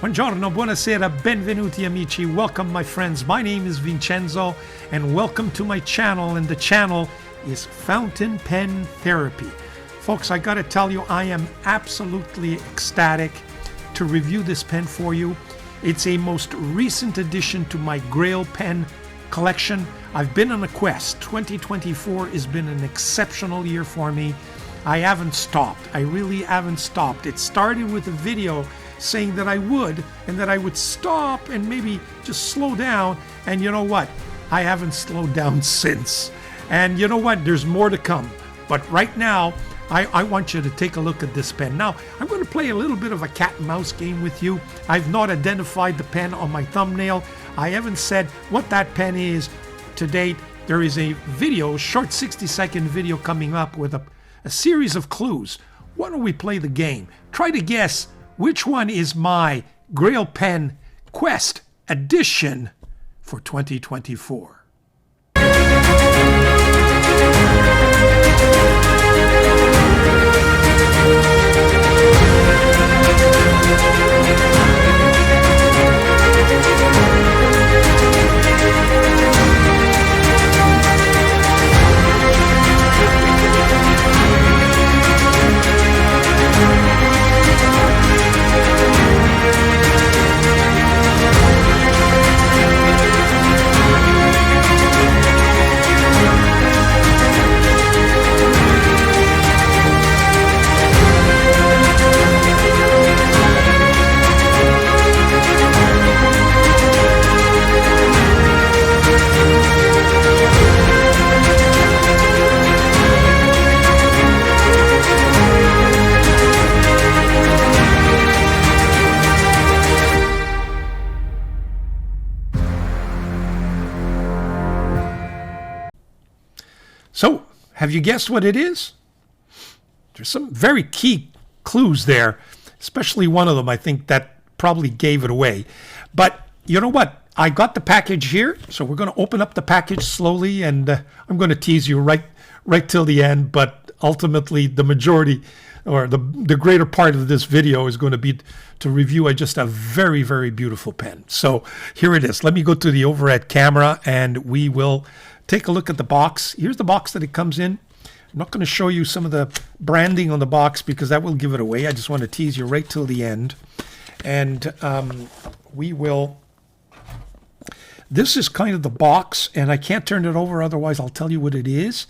Buongiorno, buonasera, benvenuti amici. Welcome my friends. My name is Vincenzo and welcome to my channel, and the channel is Fountain Pen Therapy. Folks, I gotta tell you, I am absolutely ecstatic to review this pen for you. It's a most recent addition to my Grail pen collection. I've been on a quest. 2024 has been an exceptional year for me. I haven't stopped. I really haven't stopped. It started with a video saying that I would, and that I would stop and maybe just slow down. And you know what? I haven't slowed down since. And you know what? There's more to come. But right now, I want you to take a look at this pen. Now, I'm going to play a little bit of a cat and mouse game with you. I've not identified the pen on my thumbnail. I haven't said what that pen is to date. There is a video, short 60-second video coming up with a series of clues. Why don't we play the game? Try to guess which one is my Grail Pen Quest edition for 2024. So, have you guessed what it is? There's some very key clues there, especially one of them, I think, that probably gave it away. But you know what? I got the package here, so we're going to open up the package slowly, and I'm going to tease you right till the end. But ultimately, the majority, or the greater part of this video is going to be to review just a very, very beautiful pen. So here it is. Let me go to the overhead camera, and we will take a look at the box. Here's the box that it comes in. I'm not going to show you some of the branding on the box because that will give it away. I just want to tease you right till the end. And we will... This is kind of the box, and I can't turn it over, otherwise I'll tell you what it is.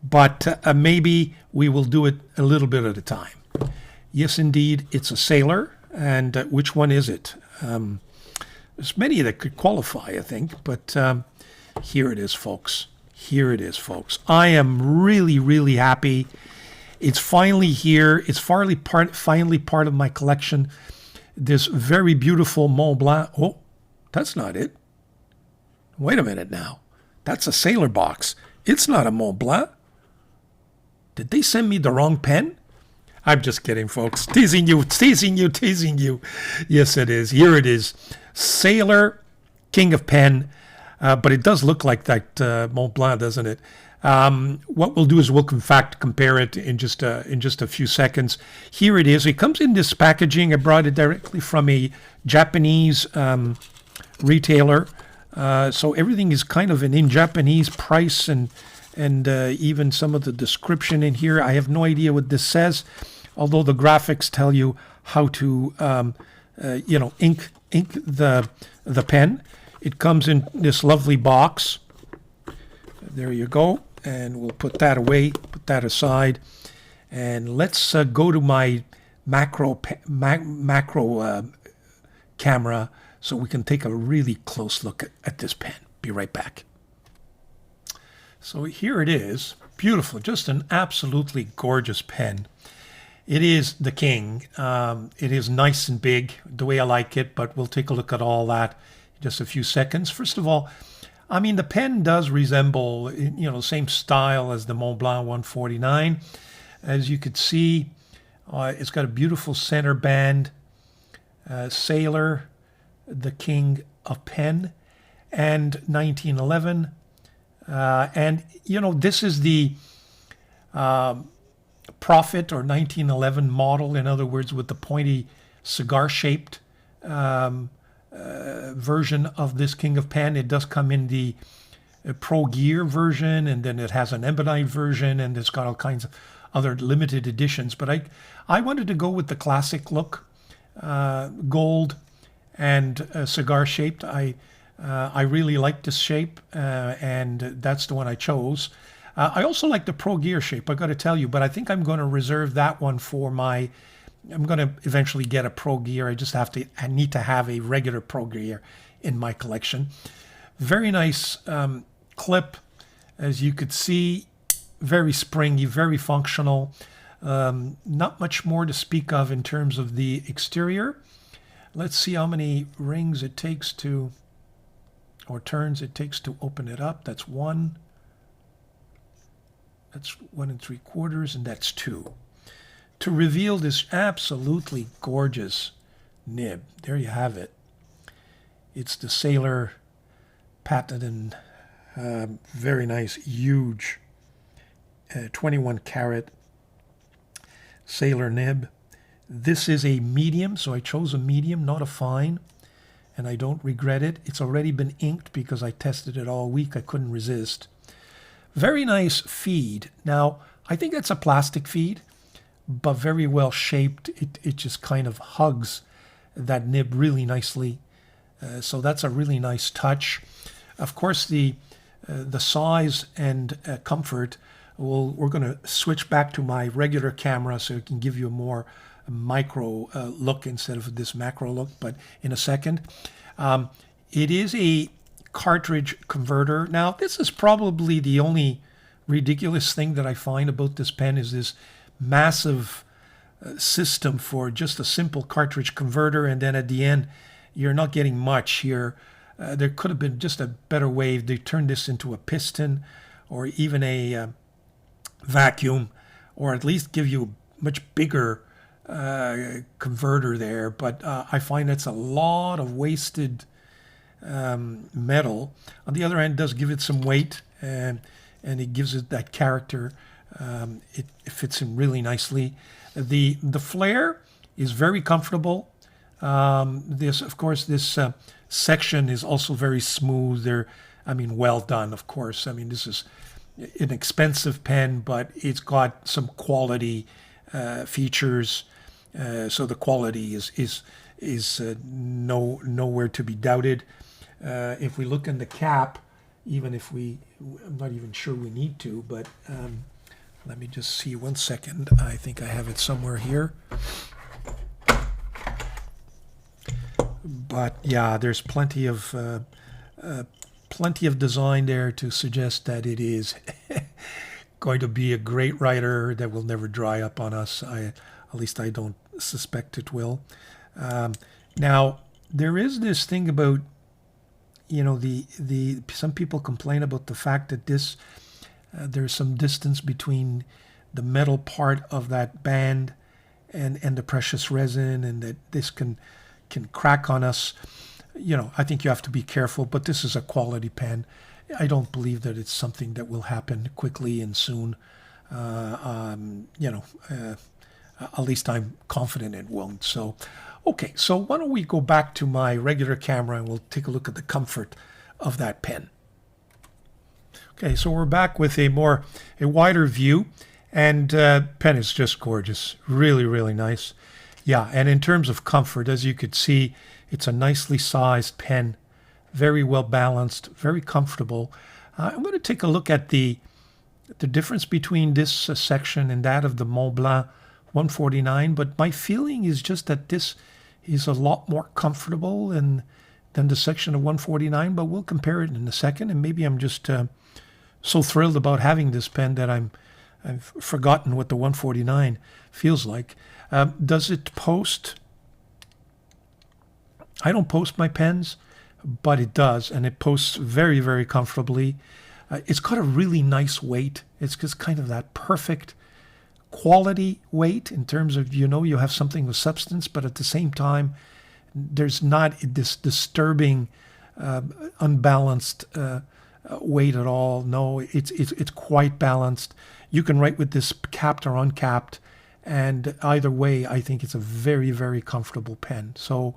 But maybe we will do it a little bit at a time. Yes, indeed, it's a sailor. And which one is it? There's many that could qualify, I think, but... here it is, folks. Here it is, folks. I am really, really happy. It's finally here. It's finally part of my collection. This very beautiful Mont Blanc. Oh, that's not it. Wait a minute now. That's a sailor box. It's not a Mont Blanc. Did they send me the wrong pen? I'm just kidding, folks. Teasing you, teasing you, teasing you. Yes, it is. Here it is. Sailor, King of Pen. But it does look like that Mont Blanc, doesn't it? What we'll do is we'll in fact compare it in just a few seconds. Here it is. It comes in this packaging. I brought it directly from a Japanese retailer, so everything is kind of in Japanese price and even some of the description in here. I have no idea what this says, although the graphics tell you how to ink the pen. It comes in this lovely box. There you go. And we'll put that away, put that aside. And let's go to my macro camera so we can take a really close look at this pen. Be right back. So here it is. Beautiful. Just an absolutely gorgeous pen. It is the king. It is nice and big, the way I like it, but we'll take a look at all that just a few seconds. First of all, I mean, the pen does resemble, the same style as the Mont Blanc 149. As you could see, it's got a beautiful center band, sailor, the king of pen, and 1911. And, this is the Prophet or 1911 model, in other words, with the pointy cigar-shaped version of this King of Pen. It does come in the Pro Gear version, and then it has an ebonite version, and it's got all kinds of other limited editions. But I wanted to go with the classic look, gold and cigar shaped. I really like this shape, and that's the one I chose. I also like the Pro Gear shape, I got to tell you, but I think I'm going to reserve that one for my. I'm going to eventually get a Pro Gear. I need to have a regular Pro Gear in my collection. Very nice clip, as you could see, very springy, very functional. Not much more to speak of in terms of the exterior. Let's see how many rings it takes to, or turns it takes to open it up. That's 1. That's 1 3/4, and that's 2. To reveal this absolutely gorgeous nib. There you have it. It's the Sailor patented, very nice, huge 21 karat Sailor nib. This is a medium, so I chose a medium, not a fine, and I don't regret it. It's already been inked because I tested it all week. I couldn't resist. Very nice feed. Now, I think that's a plastic feed, but very well shaped. It just kind of hugs that nib really nicely. So that's a really nice touch. Of course, the size and comfort, we're going to switch back to my regular camera so it can give you a more micro look instead of this macro look, but in a second. It is a cartridge converter. Now, this is probably the only ridiculous thing that I find about this pen is this massive system for just a simple cartridge converter, and then at the end you're not getting much here. There could have been just a better way if they turned this into a piston or even a vacuum, or at least give you a much bigger converter there. But I find it's a lot of wasted metal. On the other hand, it does give it some weight, and it gives it that character. It fits in really nicely. The flare is very comfortable. This, of course, this section is also very smooth. Well done, of course. This is an expensive pen, but it's got some quality features. So the quality is nowhere to be doubted. If we look in the cap, I'm not even sure we need to, but let me just see 1 second. I think I have it somewhere here. But yeah, there's plenty of design there to suggest that it is going to be a great writer that will never dry up on us. At least I don't suspect it will. Now, there is this thing about, some people complain about the fact that there's some distance between the metal part of that band and the precious resin, and that this can crack on us. I think you have to be careful, but this is a quality pen. I don't believe that it's something that will happen quickly and soon. At least I'm confident it won't. So, okay, so why don't we go back to my regular camera and we'll take a look at the comfort of that pen. Okay, so we're back with a wider view, and pen is just gorgeous. Really, really nice. Yeah, and in terms of comfort, as you could see, it's a nicely sized pen, very well balanced, very comfortable. I'm going to take a look at the difference between this section and that of the Mont Blanc 149, but my feeling is just that this is a lot more comfortable than the section of 149, but we'll compare it in a second, and maybe I'm just so thrilled about having this pen that I've forgotten what the 149 feels like. Does it post? I don't post my pens, but it does, and it posts very, very comfortably. It's got a really nice weight. It's just kind of that perfect quality weight in terms of, you have something with substance, but at the same time, there's not this disturbing, unbalanced weight at all. No, it's quite balanced. You can write with this capped or uncapped, and either way, I think it's a very, very comfortable pen. So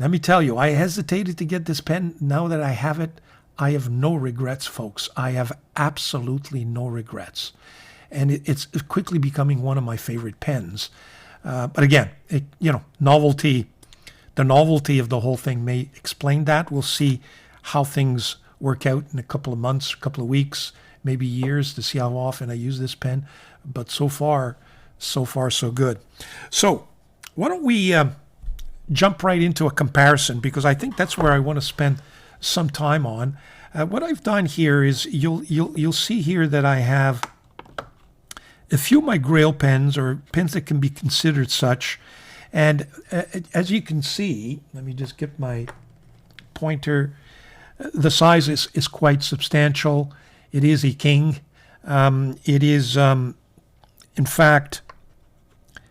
Let me tell you, I hesitated to get this pen. Now that I have it, I have no regrets, folks. I have absolutely no regrets. And it's quickly becoming one of my favorite pens. But again, novelty, the novelty of the whole thing may explain that. We'll see how things work out in a couple of months, a couple of weeks, maybe years, to see how often I use this pen. But so far, so good. So why don't we jump right into a comparison, because I think that's where I want to spend some time on. What I've done here is you'll see here that I have a few of my Grail pens, or pens that can be considered such. And as you can see, let me just get my pointer. The size is quite substantial. It is a king. It is, in fact,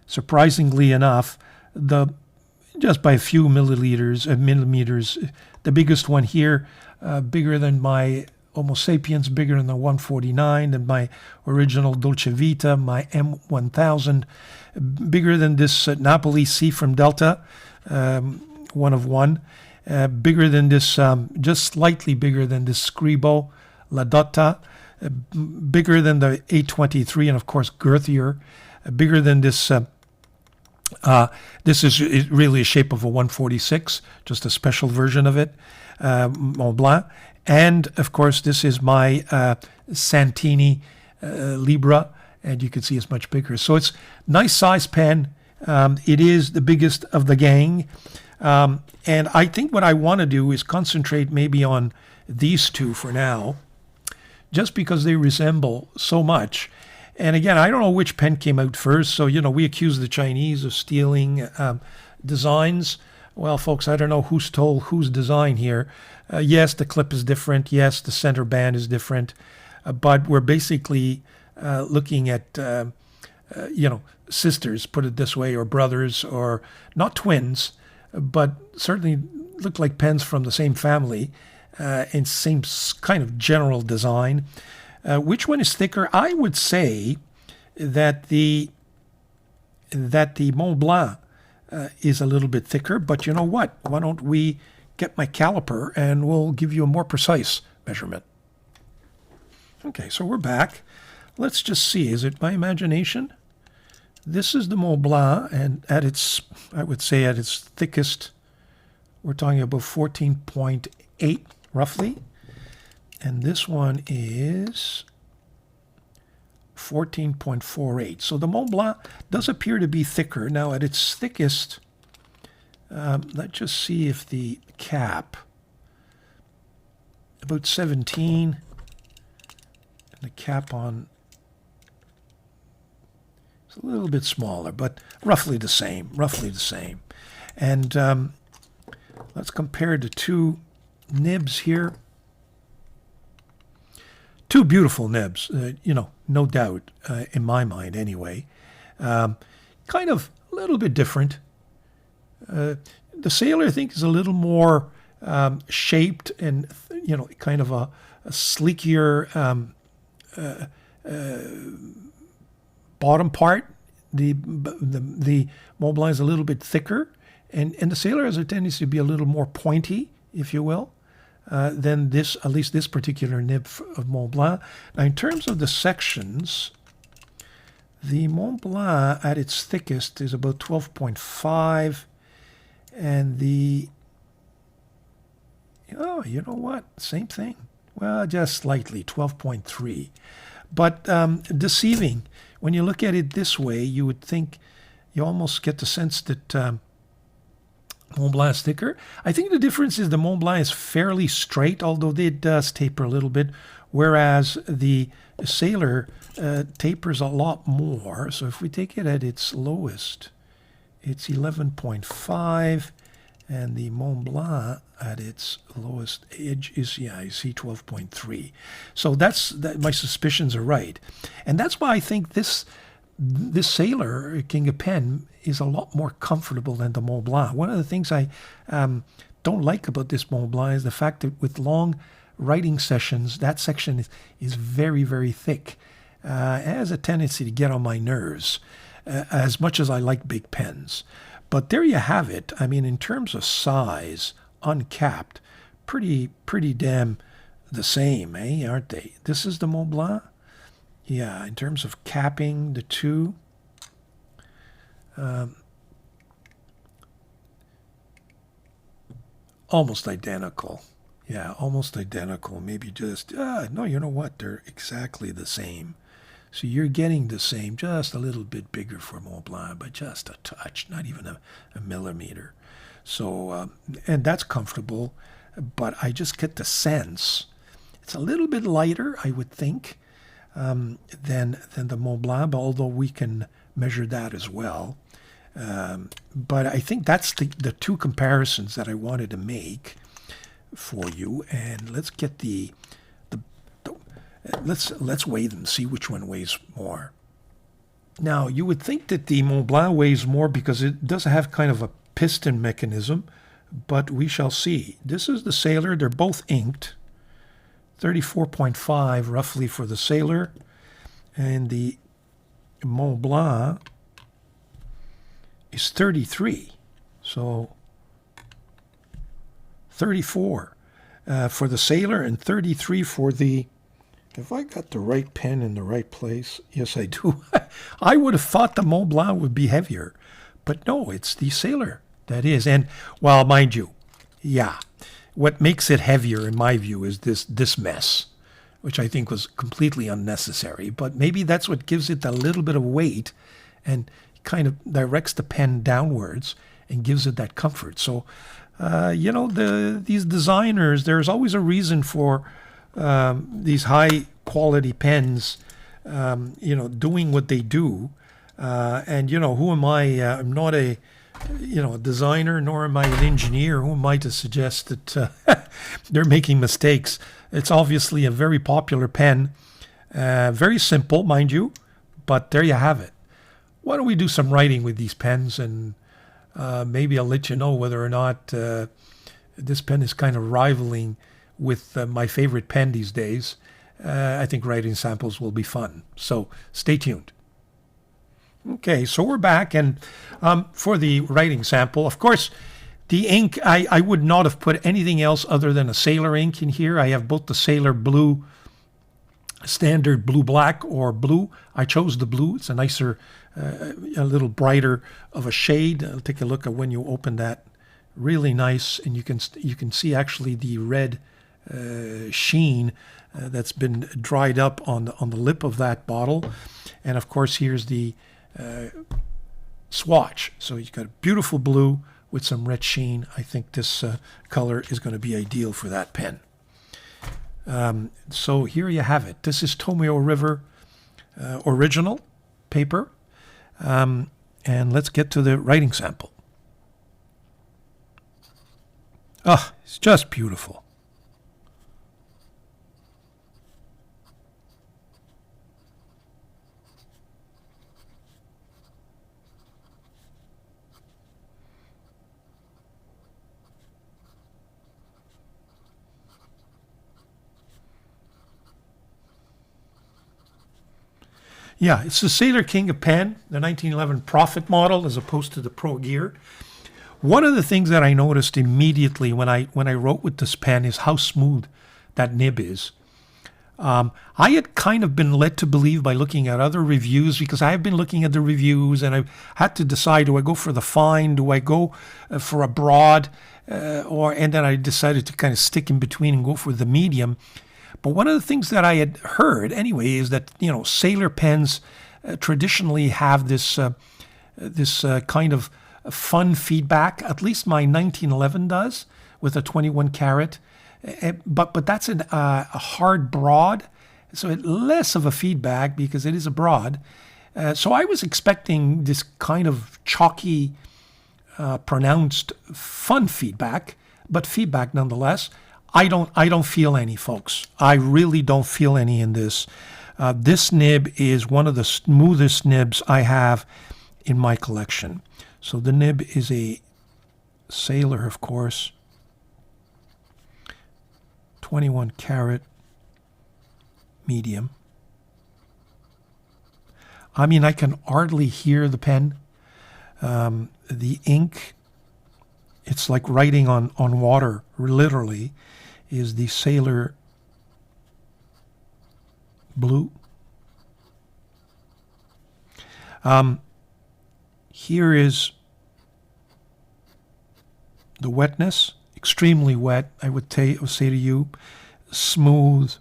surprisingly enough, just by a few millimeters, the biggest one here, bigger than my Homo sapiens, bigger than the 149, than my original Dolce Vita, my M1000, bigger than this Napoli C from Delta, one of one, bigger than this, just slightly bigger than this Scribo La Dotta, bigger than the 823, and of course girthier, bigger than this. This is really a shape of a 146, just a special version of it, Mont Blanc. And of course, this is my Santini Libra, and you can see it's much bigger. So it's nice size pen. It is the biggest of the gang. And I think what I want to do is concentrate maybe on these two for now, just because they resemble so much. And again, I don't know which pen came out first. So, we accuse the Chinese of stealing designs. Well, folks, I don't know who stole whose design here. Yes, the clip is different. Yes, the center band is different. But we're basically looking at, sisters, put it this way, or brothers, or not twins, but certainly look like pens from the same family and same kind of general design. Which one is thicker? I would say that the Mont Blanc is a little bit thicker, but you know what? Why don't we get my caliper and we'll give you a more precise measurement. Okay, so we're back. Let's just see. Is it my imagination? This is the Mont Blanc, and at its, I would say at its thickest, we're talking about 14.8 roughly. And this one is 14.48. So the Mont Blanc does appear to be thicker. Now at its thickest, let's just see if the cap, about 17, and the cap on, it's a little bit smaller, but roughly the same, And let's compare the two nibs here. Two beautiful nibs, no doubt, in my mind anyway. Kind of a little bit different. The Sailor, I think, is a little more shaped and, kind of a sleekier bottom part. The Mont Blanc is a little bit thicker, and the Sailor has a tendency to be a little more pointy, if you will. Than this, at least this particular nib of Mont Blanc. Now, in terms of the sections, the Mont Blanc at its thickest is about 12.5, and you know what? Same thing. Well, just slightly, 12.3. But deceiving. When you look at it this way, you would think, you almost get the sense that Mont Blanc is thicker. I think the difference is the Mont Blanc is fairly straight, although it does taper a little bit, whereas the Sailor tapers a lot more. So if we take it at its lowest, it's 11.5, and the Mont Blanc at its lowest edge is, you see 12.3. So my suspicions are right. And that's why I think this Sailor King of Pen is a lot more comfortable than the Mont Blanc. One of the things I don't like about this Mont Blanc is the fact that with long writing sessions, that section is very, very thick. It has a tendency to get on my nerves, as much as I like big pens. But there you have it. I mean, in terms of size, uncapped, pretty damn the same, eh? Aren't they? This is the Mont Blanc. Yeah, in terms of capping the two. Almost identical. Yeah, almost identical. Maybe just, no, you know what? They're exactly the same. So you're getting the same, just a little bit bigger for Mont Blanc, but just a touch, not even a millimeter. So, and that's comfortable, but I just get the sense it's a little bit lighter, I would think, than the Mont Blanc, although we can measure that as well. But I think that's the two comparisons that I wanted to make for you. And let's get let's weigh them, see which one weighs more. Now, you would think that the Mont Blanc weighs more because it does have kind of a piston mechanism, but we shall see. This is the Sailor. They're both inked. 34.5 roughly for the Sailor, and the Mont Blanc is 33. So 34 for the Sailor and 33 for the... Have I got the right pen in the right place? Yes, I do. I would have thought the Mont Blanc would be heavier. But no, it's the Sailor that is. And, well, mind you, yeah, what makes it heavier, in my view, is this mess, which I think was completely unnecessary. But maybe that's what gives it a little bit of weight and kind of directs the pen downwards and gives it that comfort. So, you know, these designers, there's always a reason for these high quality pens, you know, doing what they do. And, you know, who am I? I'm not a designer, nor am I an engineer. Who am I to suggest that they're making mistakes? It's obviously a very popular pen, very simple, mind you, but there you have it. Why don't we do some writing with these pens, and maybe I'll let you know whether or not this pen is kind of rivaling with my favorite pen these days. I think writing samples will be fun. So stay tuned. Okay, so we're back, and for the writing sample, of course, the ink, I would not have put anything else other than a Sailor ink in here. I have both the Sailor blue, standard blue-black or blue. I chose the blue. It's a nicer, a little brighter of a shade. I'll take a look at when you open that. Really nice, and you can see actually the red sheen that's been dried up on the lip of that bottle. And of course, here's the swatch. So you've got a beautiful blue with some red sheen. I think this color is going to be ideal for that pen. So here you have it. This is Tomio River original paper. And let's get to the writing sample. Oh, it's just beautiful. Yeah, it's the Sailor King of Pen, the 1911 Prophet model as opposed to the Pro Gear. One of the things that I noticed immediately when I wrote with this pen is how smooth that nib is. I had kind of been led to believe by looking at other reviews, because I have been looking at the reviews and I had to decide, do I go for the fine, do I go for a broad, and then I decided to kind of stick in between and go for the medium. But one of the things that I had heard anyway is that, you know, Sailor pens traditionally have this kind of fun feedback. At least my 1911 does, with a 21 karat. But that's a hard broad, so it less of a feedback because it is a broad. So I was expecting this kind of chalky, pronounced fun feedback, but feedback nonetheless. I don't feel any, folks. I really don't feel any in this. This nib is one of the smoothest nibs I have in my collection. So the nib is a Sailor, of course, 21 karat medium. I mean, I can hardly hear the pen. The ink, it's like writing on water, literally, is the Sailor Blue. Here is the wetness, extremely wet, I would say to you, smooth,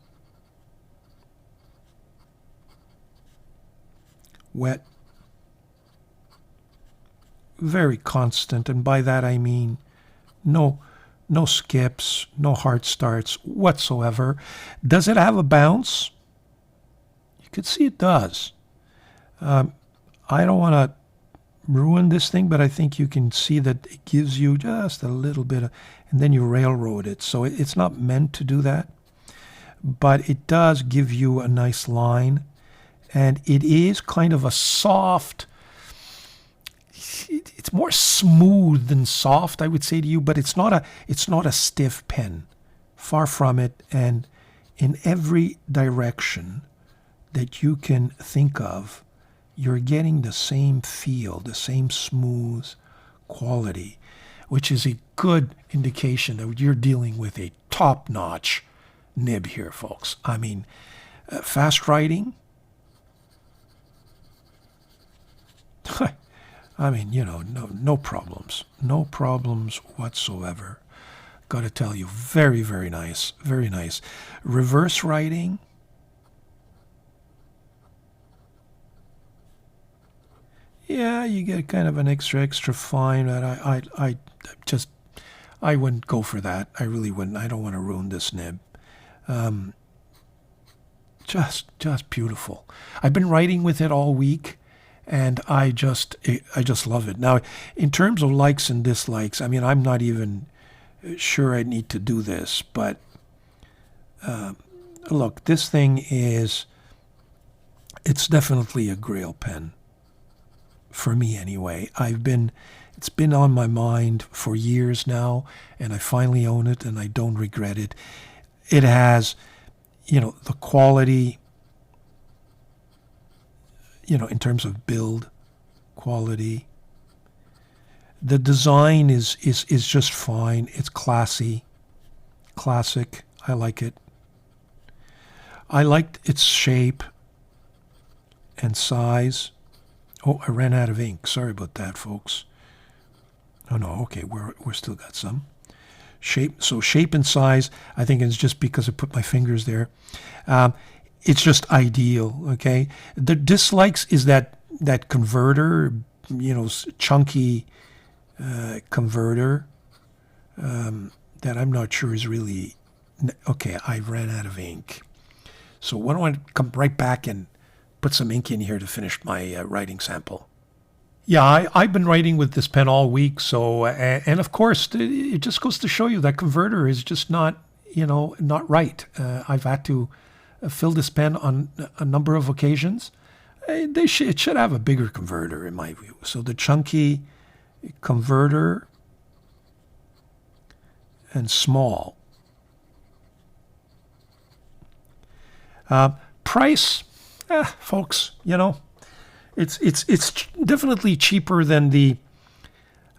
wet, very constant, and by that I mean no skips, no hard starts whatsoever. Does it have a bounce? You could see it does. I don't want to ruin this thing, but I think you can see that it gives you just a little bit of, and then you railroad it. So it's not meant to do that, but it does give you a nice line, and it is kind of a soft, it's more smooth than soft, I would say to you, but it's not a stiff pen. Far from it. And in every direction that you can think of, you're getting the same feel, the same smooth quality, which is a good indication that you're dealing with a top-notch nib here, folks. I mean, fast writing, I mean, no problems. No problems whatsoever. Got to tell you, very, very nice. Very nice. Reverse writing, yeah, you get kind of an extra fine, but I wouldn't go for that. I really wouldn't. I don't want to ruin this nib. Just beautiful. I've been writing with it all week, and I just love it. Now, in terms of likes and dislikes, I mean, I'm not even sure I need to do this, but look, this thing it's definitely a Grail pen. For me anyway. It's been on my mind for years now, and I finally own it, and I don't regret it. It has, the quality, in terms of build quality. The design is just fine. It's classy, classic. I like it. I liked its shape and size. Oh, I ran out of ink. Sorry about that, folks. Oh no, okay, we're still got some. Shape, so shape and size, I think it's just because I put my fingers there. It's just ideal, okay? The dislikes is that converter, chunky converter that I'm not sure is really... Okay, I ran out of ink. So why don't I come right back and put some ink in here to finish my writing sample. Yeah, I've been writing with this pen all week, so, and of course, it just goes to show you that converter is just not right. I've had to fill this pen on a number of occasions. It should have a bigger converter, in my view. So the chunky converter and small. Price, folks, it's definitely cheaper than the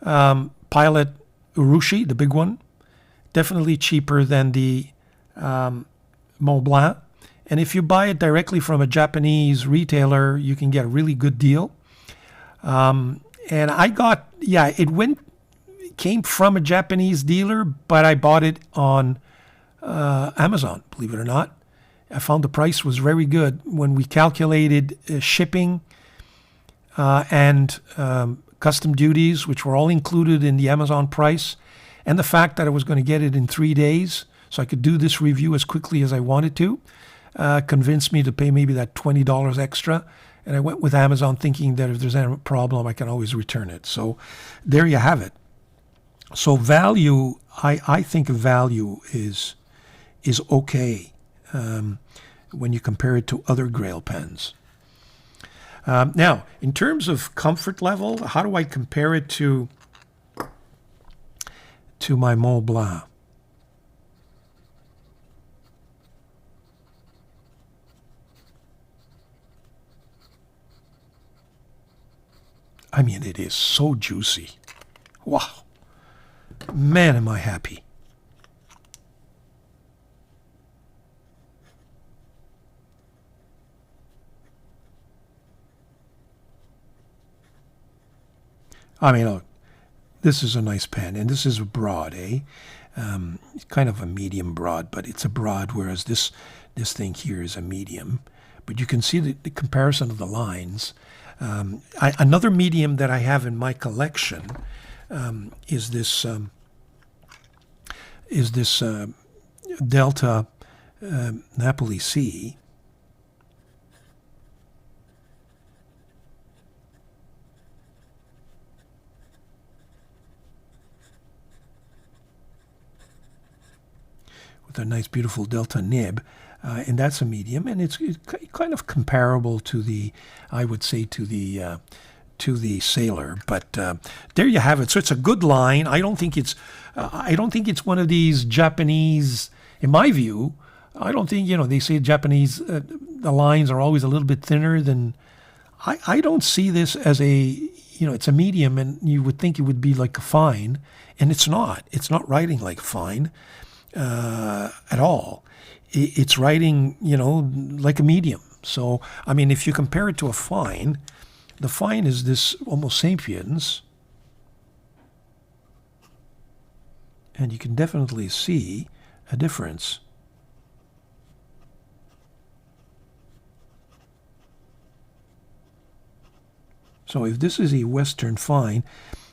Pilot Urushi, the big one. Definitely cheaper than the Mont Blanc. And if you buy it directly from a Japanese retailer, you can get a really good deal. And I got, it came from a Japanese dealer, but I bought it on Amazon, believe it or not. I found the price was very good. When we calculated shipping and custom duties, which were all included in the Amazon price, and the fact that I was going to get it in 3 days, so I could do this review as quickly as I wanted to, convinced me to pay maybe that $20 extra. And I went with Amazon thinking that if there's any problem, I can always return it. So there you have it. So value, I think value is okay. When you compare it to other Grail pens. Now, in terms of comfort level, how do I compare it to my Mont Blanc? I mean, it is so juicy. Wow. Man, am I happy. I mean, look, this is a nice pen, and this is a broad, eh? It's kind of a medium broad, but it's a broad, whereas this thing here is a medium. But you can see the comparison of the lines. Another medium that I have in my collection is this Delta Napoli C. With a nice, beautiful Delta nib, and that's a medium, and it's kind of comparable to the, I would say, to the Sailor. But there you have it. So it's a good line. I don't think it's one of these Japanese. In my view, I don't think, they say Japanese the lines are always a little bit thinner than. I don't see this as a, it's a medium, and you would think it would be like a fine, and it's not. It's not writing like a fine. At all. It's writing, like a medium. So, I mean, if you compare it to a fine, the fine is this Homo sapiens, and you can definitely see a difference. So if this is a Western fine,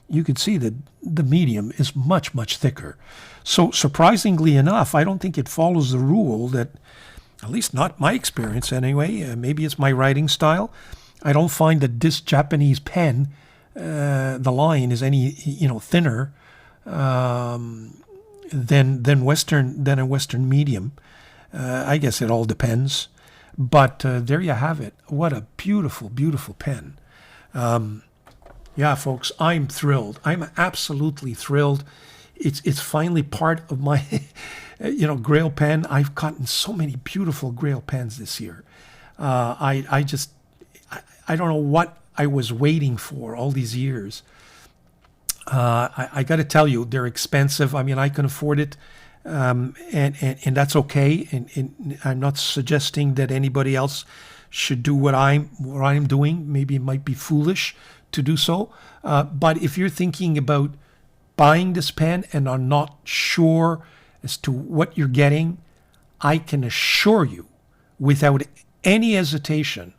you could see that the medium is much, much thicker. So surprisingly enough, I don't think it follows the rule that, at least not my experience anyway, maybe it's my writing style. I don't find that this Japanese pen, the line is any, thinner than a Western medium. I guess it all depends. But there you have it. What a beautiful, beautiful pen. Yeah, folks, I'm thrilled. I'm absolutely thrilled. It's finally part of my, Grail pen. I've gotten so many beautiful Grail pens this year. I don't know what I was waiting for all these years. I got to tell you, they're expensive. I mean, I can afford it, and that's okay. And I'm not suggesting that anybody else should do what I'm doing. Maybe it might be foolish to do so. But if you're thinking about buying this pen and are not sure as to what you're getting, I can assure you without any hesitation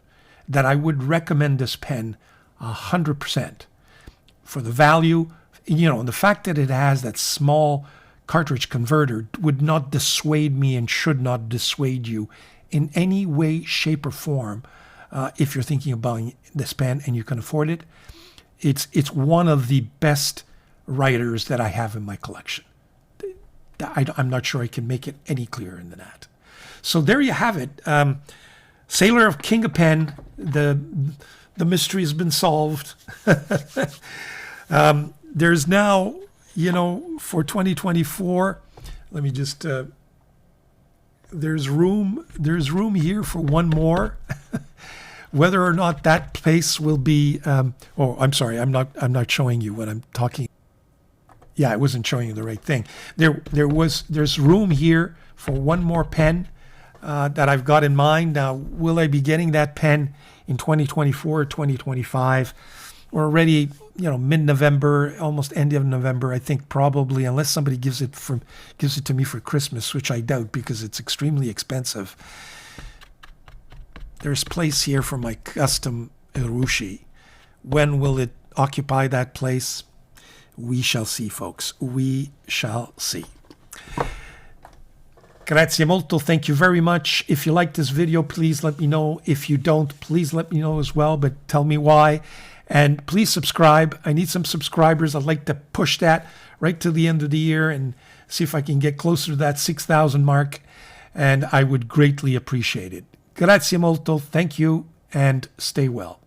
that I would recommend this pen 100% for the value. The fact that it has that small cartridge converter would not dissuade me and should not dissuade you in any way, shape, or form. If you're thinking of buying this pen and you can afford it, it's one of the best writers that I have in my collection. I'm not sure I can make it any clearer than that. So there you have it. Sailor of King of Pen. The mystery has been solved. There's now, for 2024. Let me just. There's room here for one more. Whether or not that place will be. I'm sorry. I'm not showing you what I'm talking. Yeah, I wasn't showing you the right thing. There's room here for one more pen that I've got in mind. Now, will I be getting that pen in 2024 or 2025? We're already, mid-November, almost end of November. I think probably, unless somebody gives it to me for Christmas, which I doubt because it's extremely expensive. There's place here for my custom Urushi. When will it occupy that place? We shall see, folks. We shall see. Grazie molto. Thank you very much. If you like this video, please let me know. If you don't, please let me know as well, but tell me why. And please subscribe. I need some subscribers. I'd like to push that right to the end of the year and see if I can get closer to that 6,000 mark. And I would greatly appreciate it. Grazie molto. Thank you, and stay well.